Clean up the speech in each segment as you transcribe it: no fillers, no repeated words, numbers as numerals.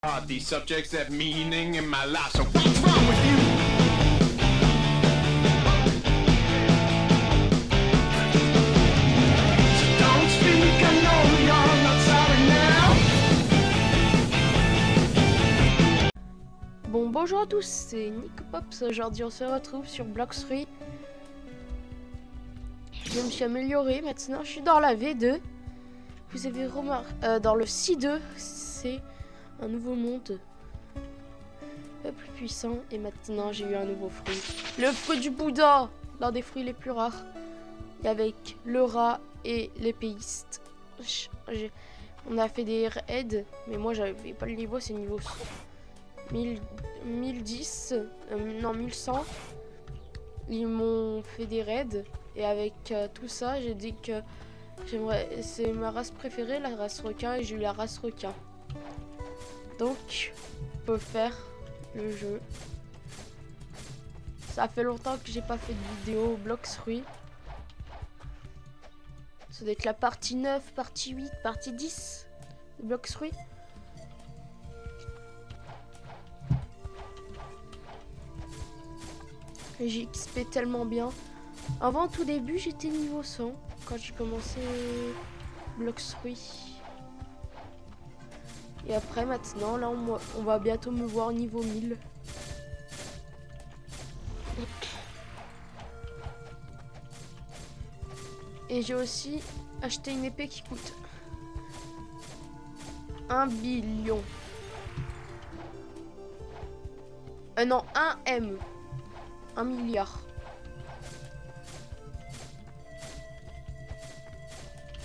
These subjects have meaning in my life, so what's wrong with you? So don't speak, I know you're not sorry now. Bon, bonjour à tous, c'est NicoPops. Aujourd'hui, on se retrouve sur Blox Fruits. Je me suis amélioré, maintenant je suis dans la V2. Vous avez remarqué, dans le C2, c'est un nouveau monde plus puissant. Et maintenant, j'ai eu un nouveau fruit. Le fruit du Bouddha, l'un des fruits les plus rares. Et avec le rat et l'épéiste. On a fait des raids, mais moi, j'avais pas le niveau, c'est niveau 1010, non 1100. Ils m'ont fait des raids. Et avec tout ça, j'ai dit que c'est ma race préférée, la race requin, et j'ai eu la race requin. Donc, on peut faire le jeu. Ça fait longtemps que j'ai pas fait de vidéo Blox Fruits. Ça doit être la partie 9, partie 8, partie 10 de Blox Fruits. J'ai XP tellement bien. Avant, tout début, j'étais niveau 100 quand j'ai commencé Blox Fruits. Et après, maintenant, là, on va bientôt me voir niveau 1000. Et j'ai aussi acheté une épée qui coûte 1 billion. Non, 1 M. 1 milliard.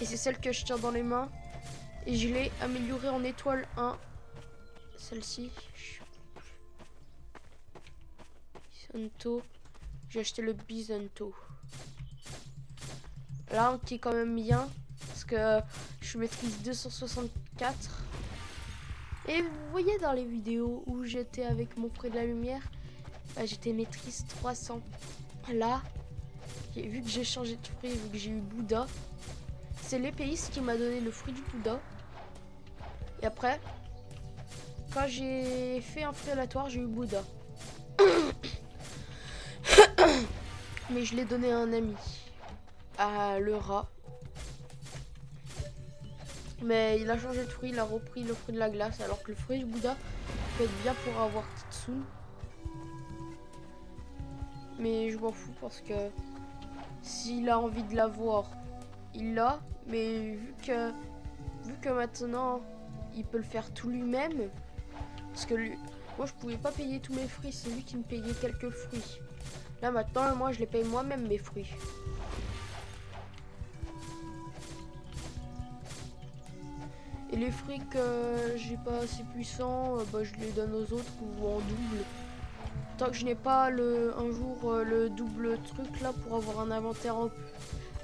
Et c'est celle que je tiens dans les mains. Et je l'ai améliorée en étoile 1. Celle-ci. Bisonto. J'ai acheté le Bisonto. Là, qui est quand même bien. Parce que je maîtrise 264. Et vous voyez dans les vidéos où j'étais avec mon fruit de la lumière, bah, j'étais maîtrise 300. Là, vu que j'ai changé de fruit, vu que j'ai eu Bouddha, c'est l'épéiste qui m'a donné le fruit du Bouddha. Et après, quand j'ai fait un fruit aléatoire, j'ai eu Bouddha. Mais je l'ai donné à un ami, à le rat. Mais il a changé de fruit, il a repris le fruit de la glace, alors que le fruit du Bouddha peut être bien pour avoir Kitsune. Mais je m'en fous parce que s'il a envie de l'avoir, il l'a. Mais vu que maintenant il peut le faire tout lui-même, parce que moi je pouvais pas payer tous mes fruits, c'est lui qui me payait quelques fruits. Là maintenant, moi je les paye moi-même mes fruits. Et les fruits que j'ai pas assez puissants, bah, je les donne aux autres ou en double. Tant que je n'ai pas un jour le double truc là pour avoir un inventaire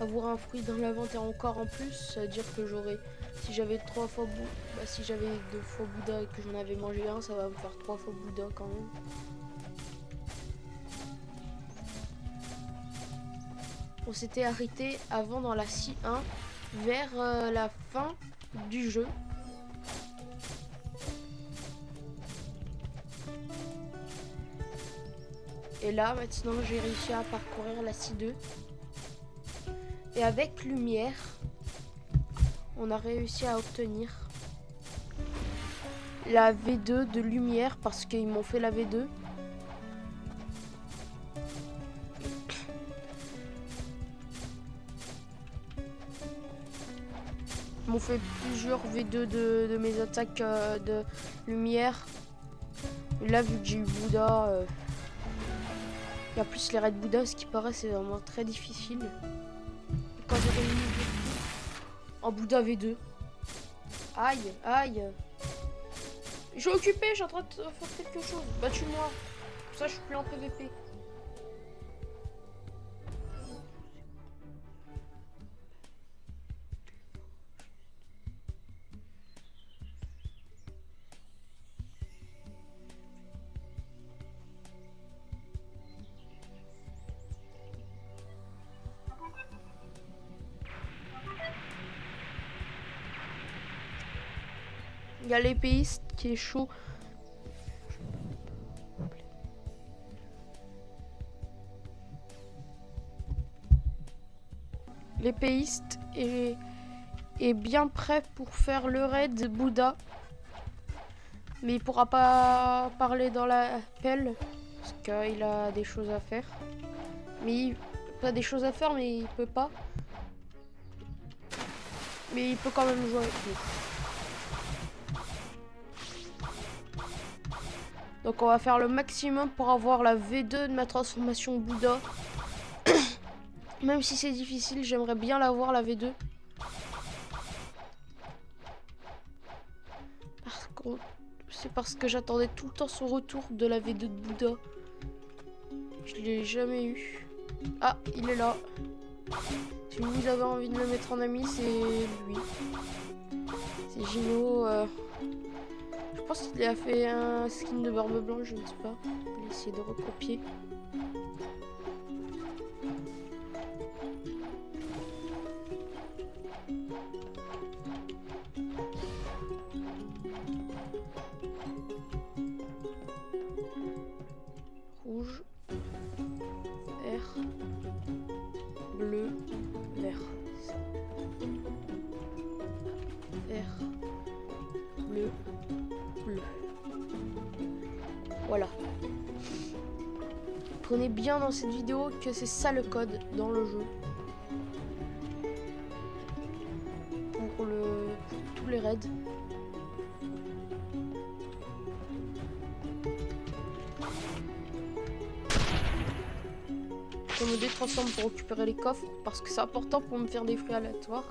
avoir un fruit dans l'inventaire encore en plus, ça veut dire que j'aurais, si j'avais 3 fois si j'avais 2 fois Bouddha et que j'en avais mangé un, ça va me faire 3 fois Bouddha quand même. On s'était arrêté avant dans la C1 vers la fin du jeu. Et là maintenant j'ai réussi à parcourir la C2. Et avec lumière, on a réussi à obtenir la V2 de lumière parce qu'ils m'ont fait la V2. Ils m'ont fait plusieurs V2 de mes attaques de lumière. Et là, vu que j'ai eu Bouddha, et en plus les raids Bouddha, ce qui paraît, c'est vraiment très difficile. Quand j'aurai mis en Bouddha V2. Aïe, aïe. Je suis occupé, je suis en train de faire quelque chose. Bah tue-moi. Pour ça, je suis plus en PVP. Il y a l'épéiste qui est chaud. L'épéiste est bien prêt pour faire le raid Bouddha. Mais il pourra pas parler dans la pelle. Parce qu'il a des choses à faire. Mais pas des choses à faire, mais il peut pas. Mais il peut quand même jouer avec nous. Donc on va faire le maximum pour avoir la V2 de ma transformation Bouddha. Même si c'est difficile, j'aimerais bien l'avoir la V2. Par contre, c'est parce que j'attendais tout le temps son retour de la V2 de Bouddha. Je l'ai jamais eu. Ah, il est là. Si vous avez envie de le mettre en ami, c'est lui. C'est Gino. Je pense qu'il a fait un skin de barbe blanche, je ne sais pas. Je vais essayer de recopier. Rouge, vert, bleu, vert. Vert, bleu, bleu. Voilà. Prenez bien dans cette vidéo que c'est ça le code dans le jeu. Pour tous les raids. Je me détransforme pour récupérer les coffres parce que c'est important pour me faire des fruits aléatoires.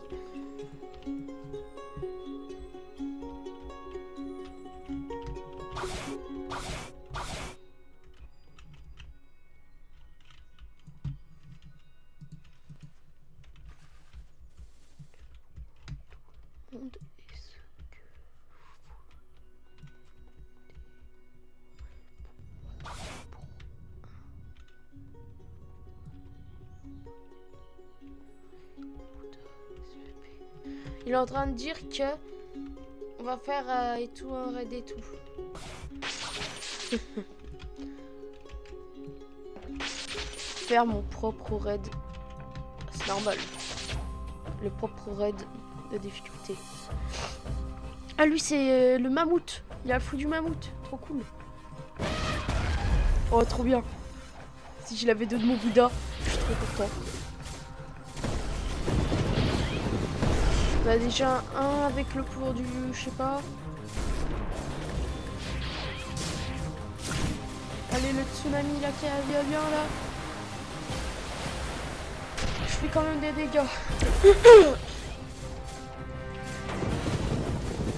Il est en train de dire que on va faire et tout un raid et tout. Faire mon propre raid, c'est normal. Le propre raid de difficulté. Ah lui c'est le mammouth. Il a le fou du mammouth. Trop cool. Oh trop bien. Si je l'avais deux de mon Bouddha, je suis trop content. On a déjà un avec le pouvoir du... je sais pas. Allez le tsunami là qui vient là. Je fais quand même des dégâts. Je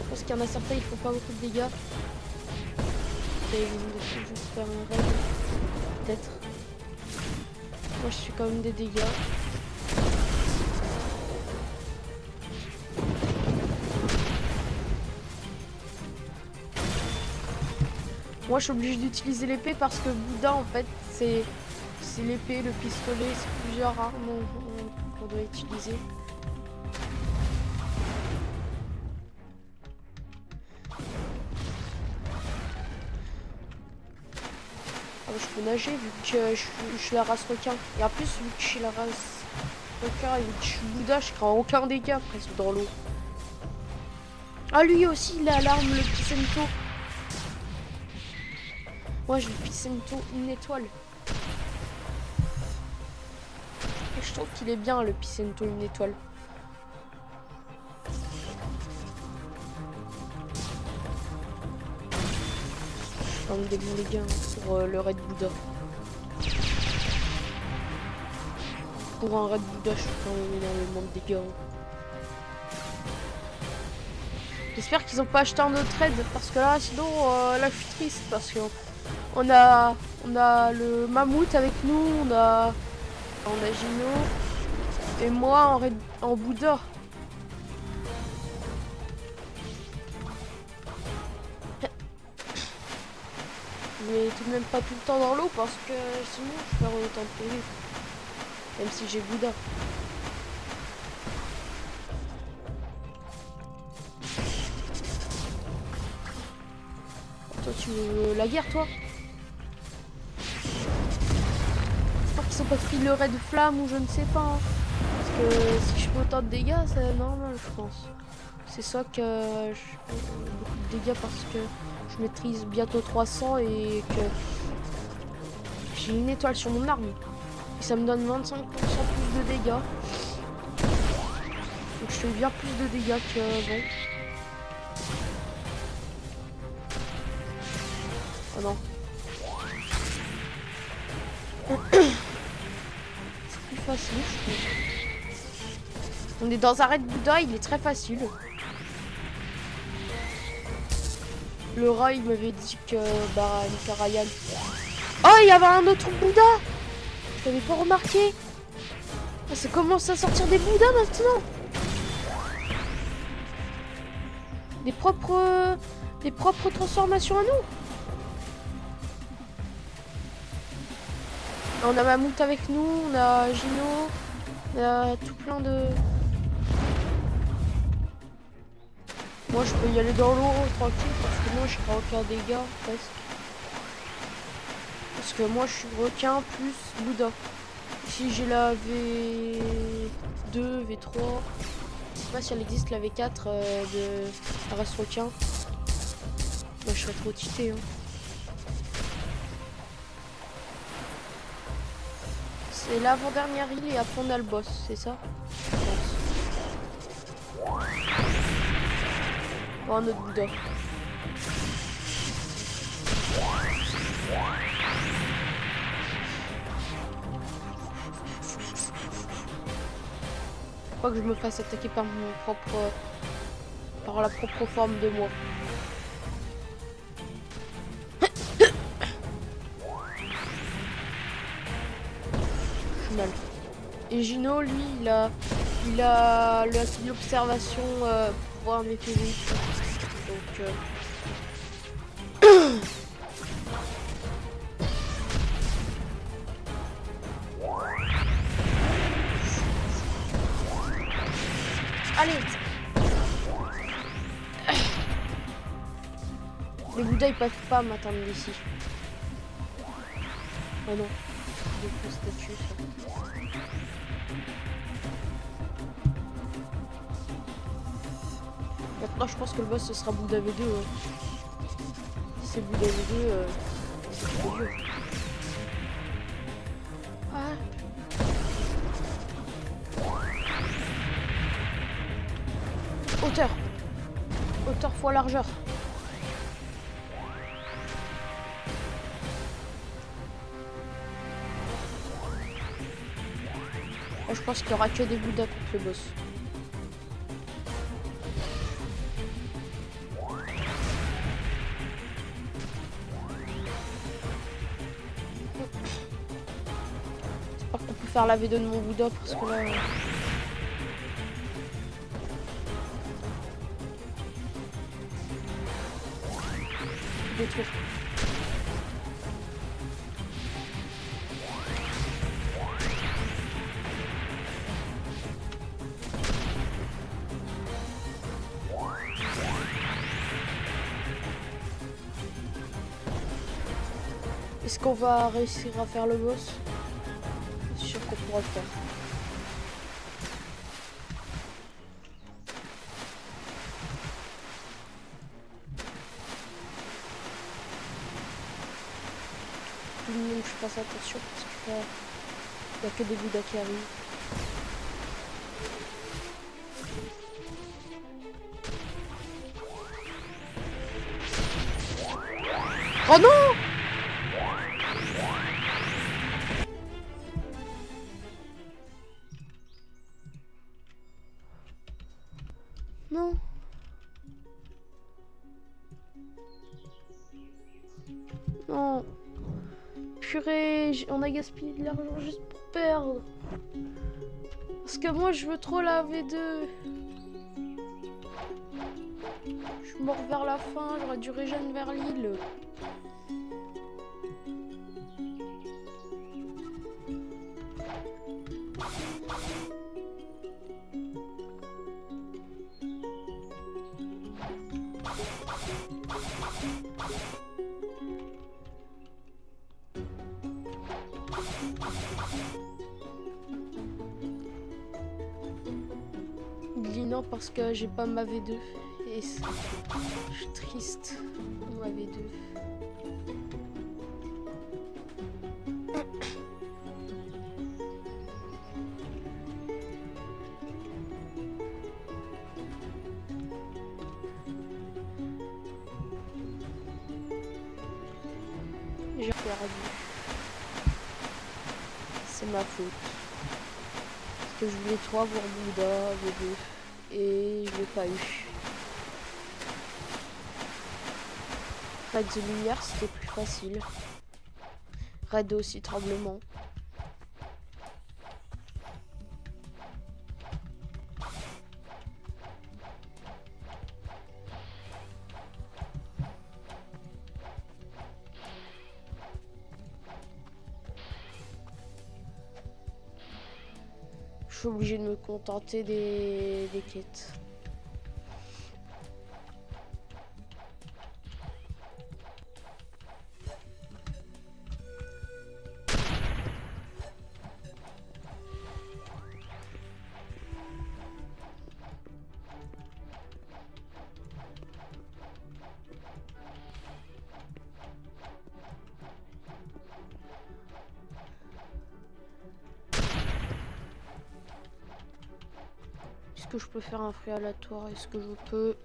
pense qu'il y en a certains ils font pas beaucoup de dégâts. Et ils vont juste faire un raid. Peut-être. Moi je fais quand même des dégâts. Moi je suis obligée d'utiliser l'épée parce que Bouddha en fait c'est l'épée, le pistolet, c'est plusieurs armes qu'on doit utiliser. Ah, je peux nager vu que je suis la race requin. Et en plus vu que je suis la race requin et vu que je suis Bouddha, je prends aucun dégât presque dans l'eau. Ah lui aussi il a l'arme, le Pisento. Moi j'ai le Pisento une étoile. Et je trouve qu'il est bien le Pisento une étoile. Je prends des bons dégâts pour le raid Bouddha. Pour un raid Bouddha je fais quand même énormément de dégâts. J'espère qu'ils ont pas acheté un autre raid parce que là sinon là je suis triste parce que on a le mammouth avec nous, on a Gino et moi en Bouddha. Mais tout de même pas tout le temps dans l'eau parce que sinon je perds autant de PV. Même si j'ai Bouddha. Toi, tu veux la guerre, toi? J'espère qu'ils ont pas pris le raid de flamme ou je ne sais pas. Hein. Parce que si je fais autant de dégâts, c'est normal, je pense. C'est ça que je fais beaucoup de dégâts parce que je maîtrise bientôt 300 et que j'ai une étoile sur mon arme. Et ça me donne 25% plus de dégâts. Donc je fais bien plus de dégâts qu'avant. Oh non. C'est plus facile, je trouve. On est dans un raid Bouddha, il est très facile. Le rat, il m'avait dit que bah, Ryan. Oh, il y avait un autre Bouddha. Je l'avais pas remarqué. Ah, ça commence à sortir des Bouddhas maintenant. Des propres transformations à nous. On a Mammouth avec nous, on a Gino, on a tout plein de... Moi je peux y aller dans l'eau tranquille parce que moi je ferai aucun dégât presque. Parce que moi je suis requin plus Bouddha. Si j'ai la V2, V3, je sais pas si elle existe la V4 de la race requin. Moi je serais trop tité. Hein. C'est l'avant-dernière île et après on a le boss, c'est ça? Je pense. Oh, un autre Bouddha. Faut pas que je me fasse attaquer par la propre forme de moi. Mal. Et Gino, lui, il a l'observation pour voir mes PV. Donc, allez. Les Bouddhas, ils peuvent pas m'atteindre d'ici. Oh non. Des fausses statues, ça. Maintenant, je pense que le boss ce sera Bouddha V2. Hein. Si c'est Bouddha V2, c'est trop dur. Ah. Hauteur. Hauteur fois largeur. Oh, je pense qu'il n'y aura que des Bouddhas contre le boss. J'espère qu'on peut faire la V2 de mon Bouddha parce que là... Détruire. Est-ce qu'on va réussir à faire le boss? Je suis sûr qu'on pourra le faire. Tout le monde, je fasse attention parce qu'il n'y a que des Bouddhas qui arrivent. Oh non! Non. Non. Purée, on a gaspillé de l'argent juste pour perdre. Parce que moi, je veux trop la V2. Je suis mort vers la fin, j'aurais dû régénérer vers l'île. bien parce que j'ai pas ma V2 et je suis triste pour ma V2. J'ai perdu. C'est ma faute. Parce que je voulais trop avoir Bouddha, V2. Et je l'ai pas eu. Raid de lumière, c'était plus facile. Raid aussi tremblement. Je suis obligé de me contenter des quêtes. Est-ce que je peux faire un fruit aléatoire? Est-ce que je peux?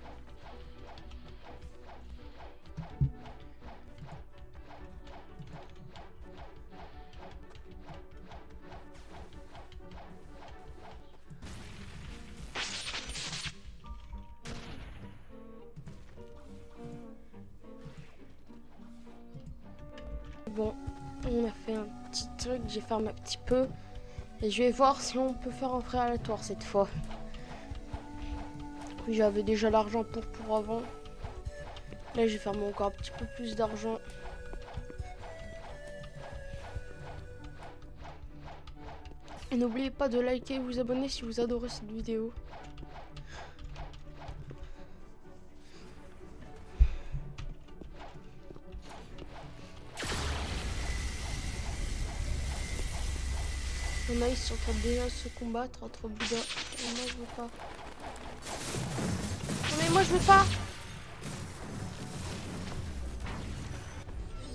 Bon, on a fait un petit truc, j'ai fermé un petit peu. Et je vais voir si on peut faire un fruit aléatoire cette fois. J'avais déjà l'argent pour avant. Là, j'ai fermé encore un petit peu plus d'argent. Et n'oubliez pas de liker et vous abonner si vous adorez cette vidéo. Il y en a, ils sont en train de déjà se combattre entre Bouddha. Et moi, je veux pas. Non, mais moi, je veux pas.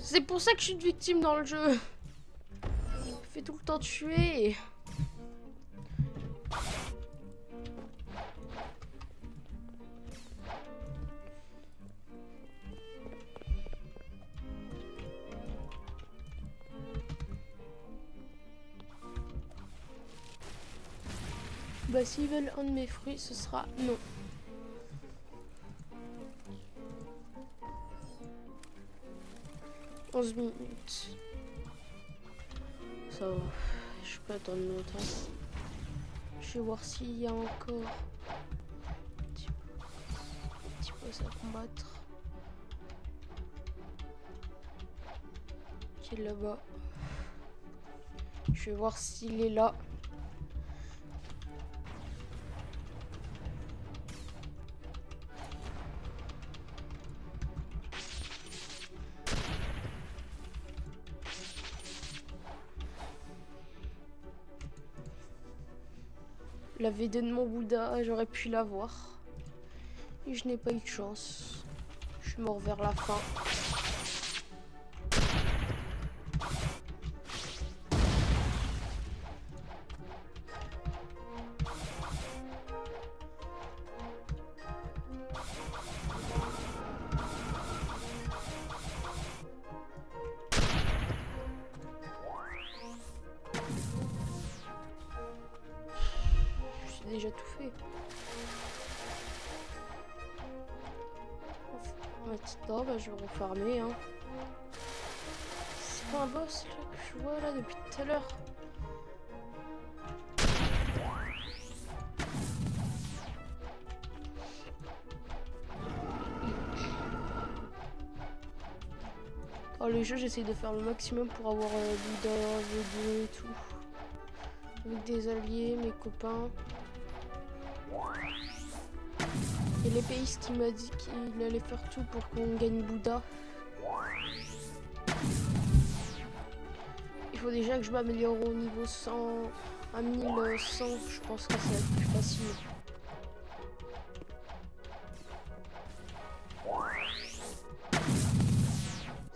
C'est pour ça que je suis une victime dans le jeu. Je me fais tout le temps tuer. Bah s'ils veulent un de mes fruits, ce sera non. « 11 minutes. Ça va. Je peux attendre longtemps. Je vais voir s'il y a encore un petit peu à combattre. Qui est là-bas. Je vais voir s'il est là. La V2 de mon Bouddha, j'aurais pu l'avoir. Et je n'ai pas eu de chance. Je suis mort vers la fin. Déjà tout fait. Maintenant, bah, je vais refarmer. Hein. C'est pas un boss là, que je vois là depuis tout à l'heure. Dans les jeux, j'essaie de faire le maximum pour avoir Bouddha, V2 et tout. Avec des alliés, mes copains. Et l'épéiste qui m'a dit qu'il allait faire tout pour qu'on gagne Bouddha. Il faut déjà que je m'améliore au niveau 100, à 1100, je pense que ça va être plus facile.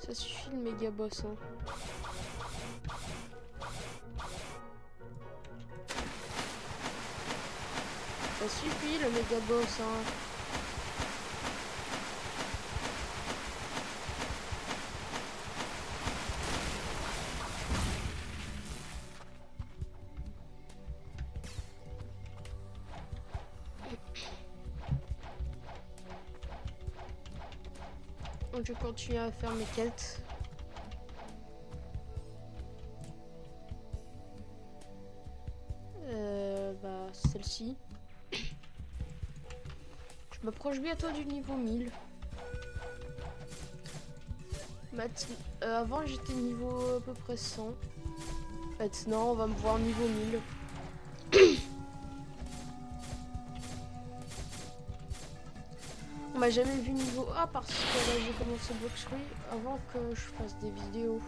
Ça suffit le méga boss. Hein. Ça suffit le méga boss. Hein. Donc je continue à faire mes quêtes. Celle-ci. Je m'approche bientôt du niveau 1000. Avant j'étais niveau à peu près 100. Maintenant on va me voir niveau 1000. On m'a jamais vu niveau A parce que là j'ai commencé Bloxroy avant que je fasse des vidéos.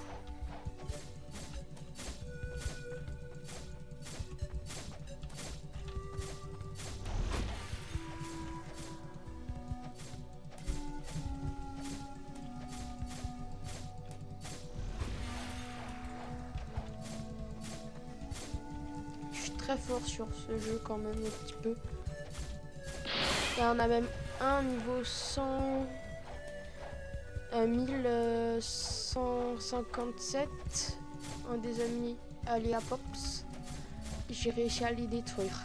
Je suis très fort sur ce jeu quand même un petit peu. Là on a même un niveau 100 1157, un des amis Alia Pops. J'ai réussi à les détruire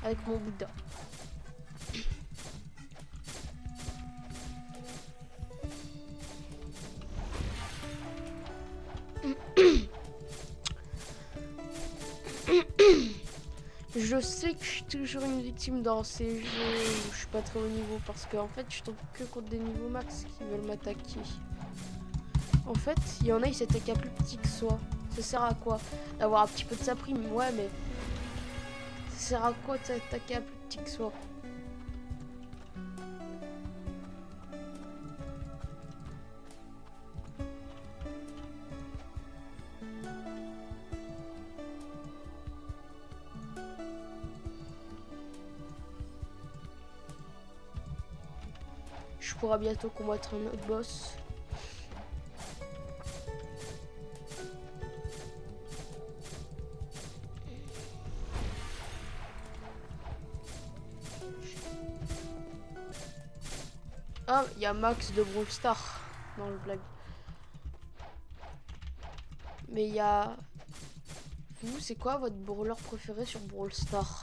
avec mon Bouddha. Je sais que je suis toujours une victime dans ces jeux où je suis pas très haut niveau parce qu'en fait je tombe que contre des niveaux max qui veulent m'attaquer. En fait, il y en a, ils s'attaquent à plus petit que soi. Ça sert à quoi? D'avoir un petit peu de sa prime, ouais, mais ça sert à quoi de s'attaquer à plus petit que soi? Je pourrai bientôt combattre un autre boss. Ah, il y a Max de Brawl Stars dans le blague. Mais il y a... Vous, c'est quoi votre brawler préféré sur Brawl Stars?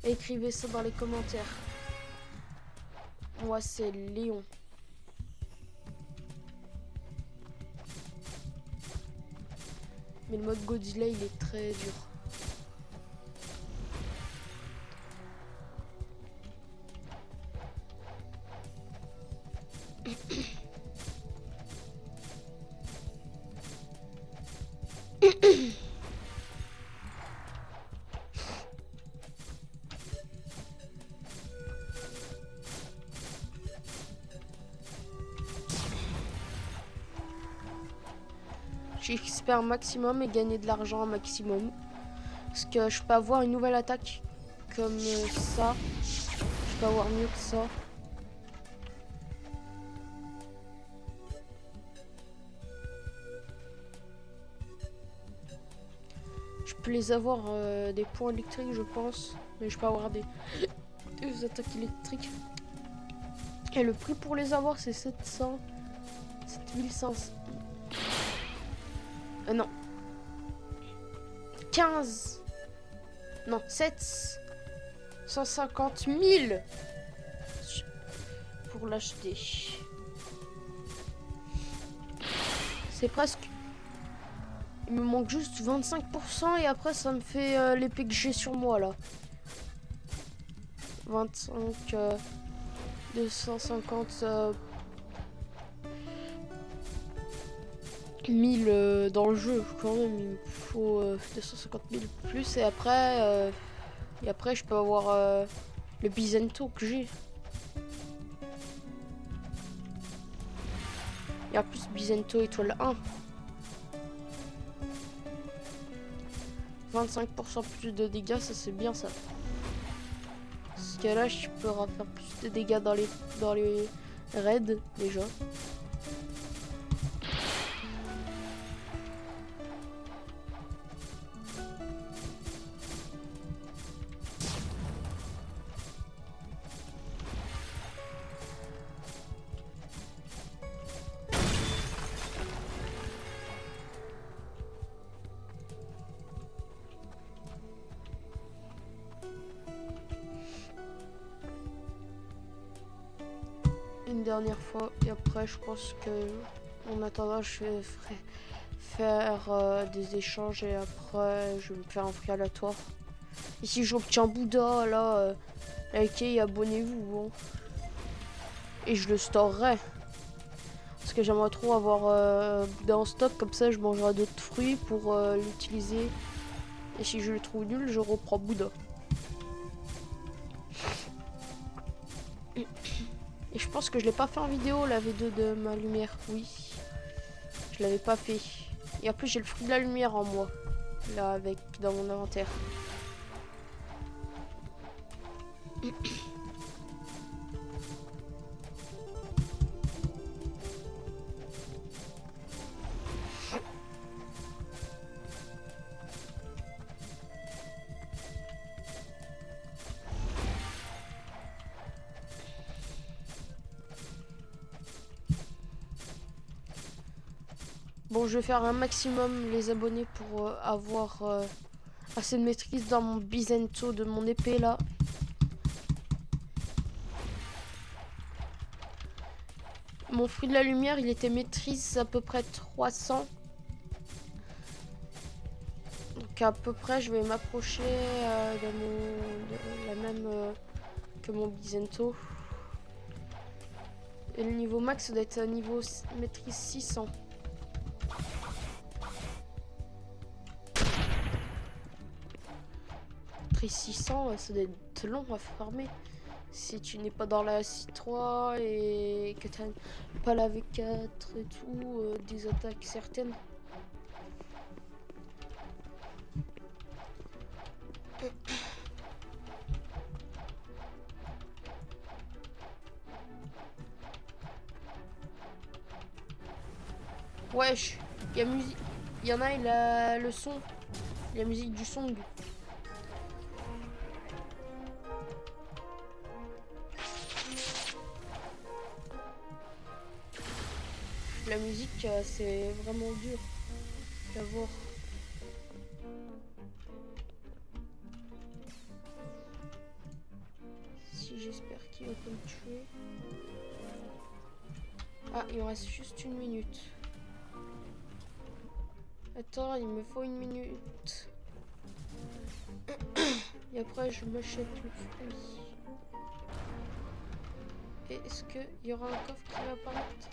Écrivez ça dans les commentaires. Moi, c'est Léon. Mais le mode Godzilla, il est très dur. J'espère maximum et gagner de l'argent un maximum. Parce que je peux avoir une nouvelle attaque comme ça. Je peux avoir mieux que ça. Je peux les avoir des points électriques je pense. Mais je peux avoir des attaques électriques. Et le prix pour les avoir c'est 7500. Non. 15. Non, 750 000 pour l'acheter. C'est presque... Il me manque juste 25% et après ça me fait l'épée que j'ai sur moi là. 25... 250... 1000 dans le jeu quand même, il me faut 250 000 plus et après je peux avoir le Bizento que j'ai. Et en plus Bizento étoile 1. 25% plus de dégâts, ça c'est bien ça. Parce que là je peux faire plus de dégâts dans raid déjà. Une dernière fois et après je pense que en attendant je ferai faire des échanges et après je vais me faire un prix aléatoire. Et si j'obtiens Bouddha là, likez et abonnez-vous hein. Et je le storerai parce que j'aimerais trop avoir Bouddha en stock, comme ça je mangerai d'autres fruits pour l'utiliser et si je le trouve nul je reprends Bouddha. Et je pense que je l'ai pas fait en vidéo, la V2 de ma lumière. Oui, je l'avais pas fait. Et en plus, j'ai le fruit de la lumière en moi, là, avec dans mon inventaire. Bon, je vais faire un maximum les abonnés pour avoir assez de maîtrise dans mon Bizento de mon épée là. Mon fruit de la lumière, il était maîtrise à peu près 300. Donc à peu près, je vais m'approcher de la même que mon Bizento. Et le niveau max, ça doit être un niveau maîtrise 600. Maîtrise 600, ça doit être long à farmer. Si tu n'es pas dans la C3 et que tu n'as pas la V4 et tout, des attaques certaines. Wesh, il y a musique. Il y en a, il a le son. La musique du song. La musique, c'est vraiment dur à voir. Si j'espère qu'il va pas me tuer. Ah, il me reste juste une minute. Attends, il me faut une minute. Et après, je m'achète le fruit. Et est-ce qu'il y aura un coffre qui va apparaître?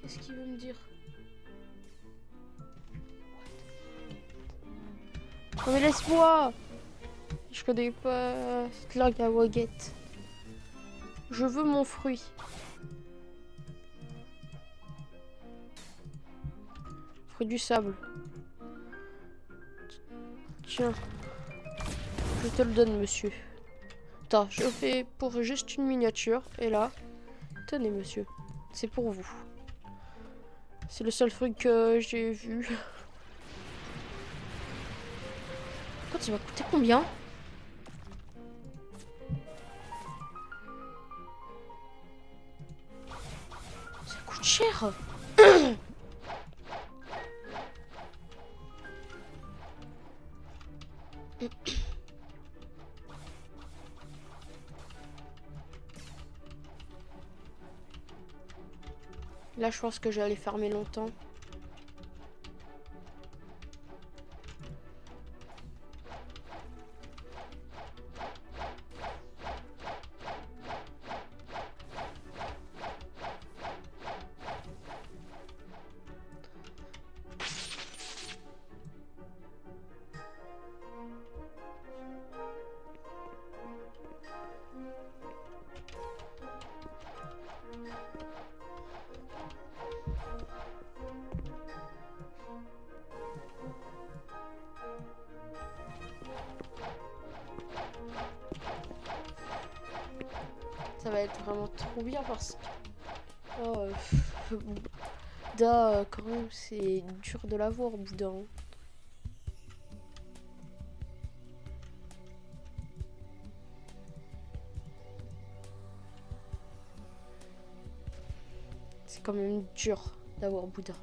Qu'est-ce qu'il veut me dire? Oh mais laisse-moi! Je connais pas cette langue à Waguette. Je veux mon fruit. Fruit du sable. Tiens. Je te le donne, monsieur. Attends, je fais pour juste une miniature. Et là, tenez, monsieur. C'est pour vous. C'est le seul fruit que j'ai vu. Quand il va coûter combien? Ça coûte cher. Là, je pense que j'allais farmer longtemps. Ça va être vraiment trop bien parce que... Oh, Bouddha, quand même, c'est dur de l'avoir, Bouddha. Hein. C'est quand même dur d'avoir Bouddha.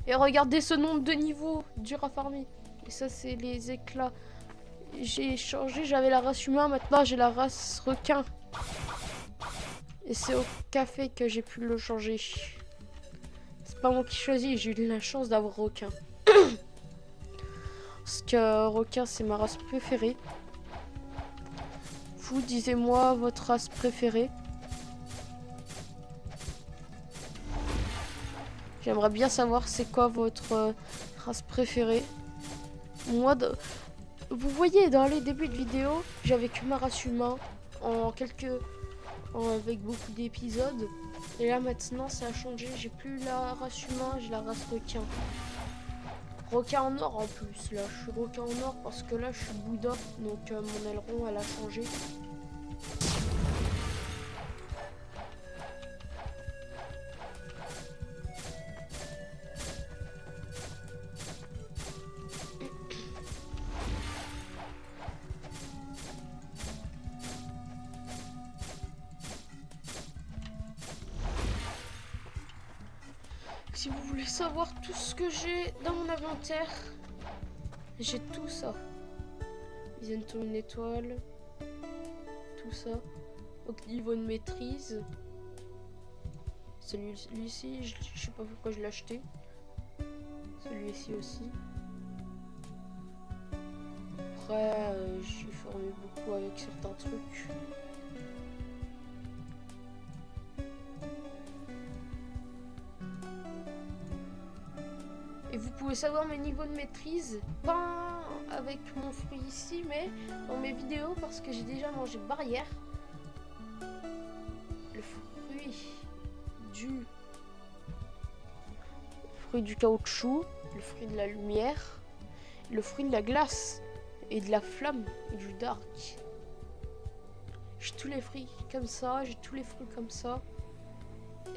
Et regardez ce nombre de niveaux, dur à farmer. Et ça, c'est les éclats. J'ai changé, j'avais la race humain, maintenant j'ai la race requin. Et c'est au café que j'ai pu le changer. C'est pas moi qui choisis, j'ai eu la chance d'avoir requin. Parce que requin, c'est ma race préférée. Vous, disez-moi votre race préférée. J'aimerais bien savoir c'est quoi votre race préférée. Moi, vous voyez dans les débuts de vidéo, j'avais que ma race humain avec beaucoup d'épisodes. Et là maintenant ça a changé, j'ai plus la race humain, j'ai la race requin. Requin en or en plus, là je suis requin en or parce que là je suis Bouddha, donc mon aileron elle a changé. Si vous voulez savoir tout ce que j'ai dans mon inventaire, j'ai tout ça. Ils ont une étoile, tout ça. Au niveau de maîtrise, celui-ci, je sais pas pourquoi je l'ai acheté. Celui-ci aussi. Après, j'ai formé beaucoup avec certains trucs. Et vous pouvez savoir mes niveaux de maîtrise, pas avec mon fruit ici, mais dans mes vidéos, parce que j'ai déjà mangé barrière. Le fruit du caoutchouc, le fruit de la lumière, le fruit de la glace, et de la flamme, et du dark. J'ai tous les fruits comme ça, j'ai tous les fruits comme ça.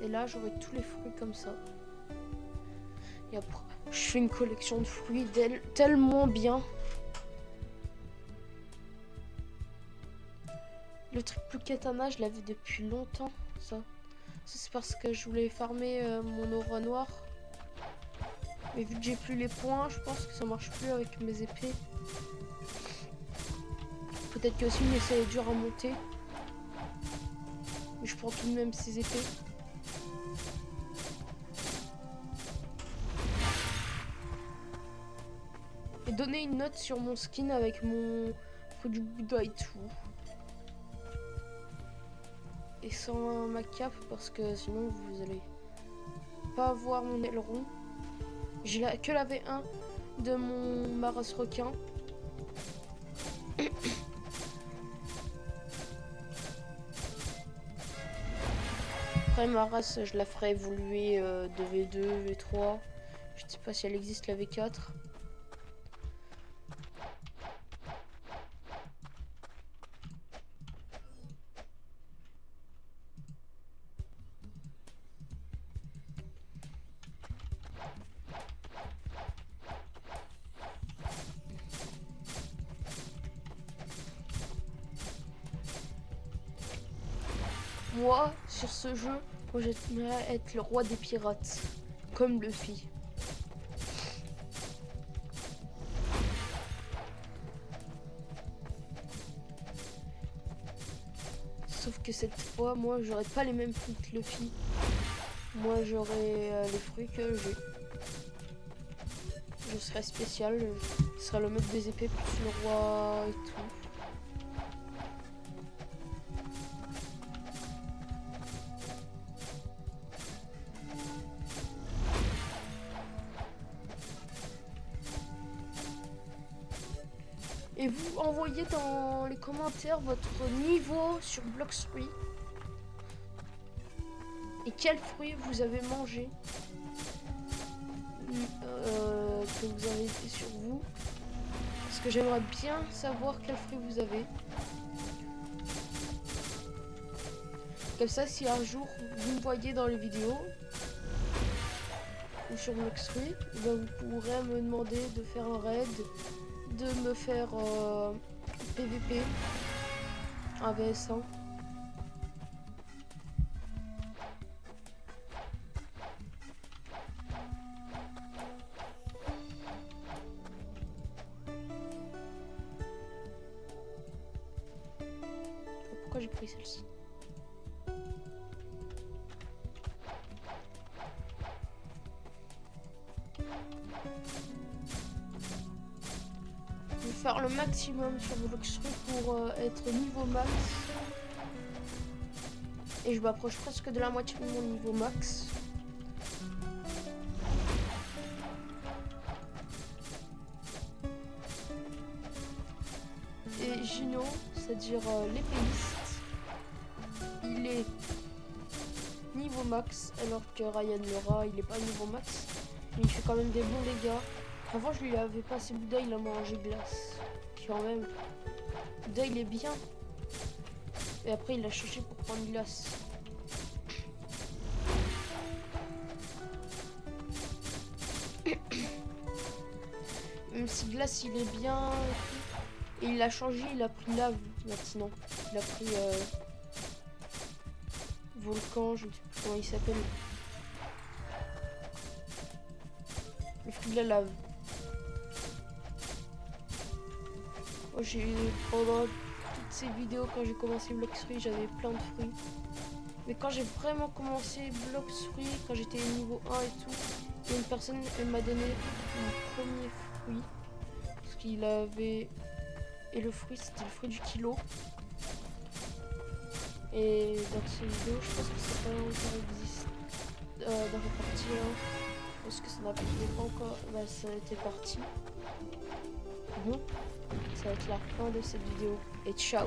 Et là, j'aurai tous les fruits comme ça. Et après, je fais une collection de fruits tellement bien. Le triple katana, je l'avais depuis longtemps, ça. Ça, c'est parce que je voulais farmer mon aura noir. Mais vu que j'ai plus les points, je pense que ça marche plus avec mes épées. Peut-être que aussi, mais c'est dur à monter. Mais je prends tout de même ces épées. Et donner une note sur mon skin avec mon produit Bouddha et tout. Et sans ma cape parce que sinon vous allez pas voir mon aileron. J'ai que la V1 de ma race requin. Après ma race je la ferai évoluer de V2, V3. Je sais pas si elle existe la V4. Moi, sur ce jeu, moi j'aimerais être le roi des pirates, comme Luffy. Sauf que cette fois, moi, j'aurais pas les mêmes fruits que Luffy. Moi, j'aurais les fruits que j'ai. Je serais spécial, je serais le maître des épées plus le roi et tout. Et vous envoyez dans les commentaires votre niveau sur Blox-Fruits. Et quel fruit vous avez mangé. Que vous avez été sur vous. Parce que j'aimerais bien savoir quel fruit vous avez. Comme ça, si un jour vous me voyez dans les vidéos ou sur Bloxfruit, ben vous pourrez me demander de faire un raid, de me faire PVP, un VS1. Pourquoi j'ai pris celle-ci? Je vais faire le maximum sur Bloxfruit pour être niveau max. Et je m'approche presque de la moitié de mon niveau max. Et Gino, c'est-à-dire l'épéiste, il est niveau max, alors que Ryan le rat, il est pas niveau max. Mais il fait quand même des bons dégâts. Avant, je lui avais passé Bouddha, il a mangé glace. Quand même. Bouddha, il est bien. Et après, il a changé pour prendre glace. Même si glace, il est bien. Et il a changé, il a pris lave maintenant. Il a pris volcan, je ne sais plus comment il s'appelle. Le fruit de la lave. Moi, pendant toutes ces vidéos, quand j'ai commencé Bloxfruit, j'avais plein de fruits. Mais quand j'ai vraiment commencé Bloxfruit, quand j'étais niveau 1 et tout, il y a une personne, elle m'a donné mon premier fruit. Parce qu'il avait... Et le fruit, c'était le fruit du kilo. Et dans cette vidéo, je pense que ça n'a pas encore existé dans la partie 1. Parce que ça n'avait pas encore... Bah, ça était parti. Bon, ça va être la fin de cette vidéo. Et ciao!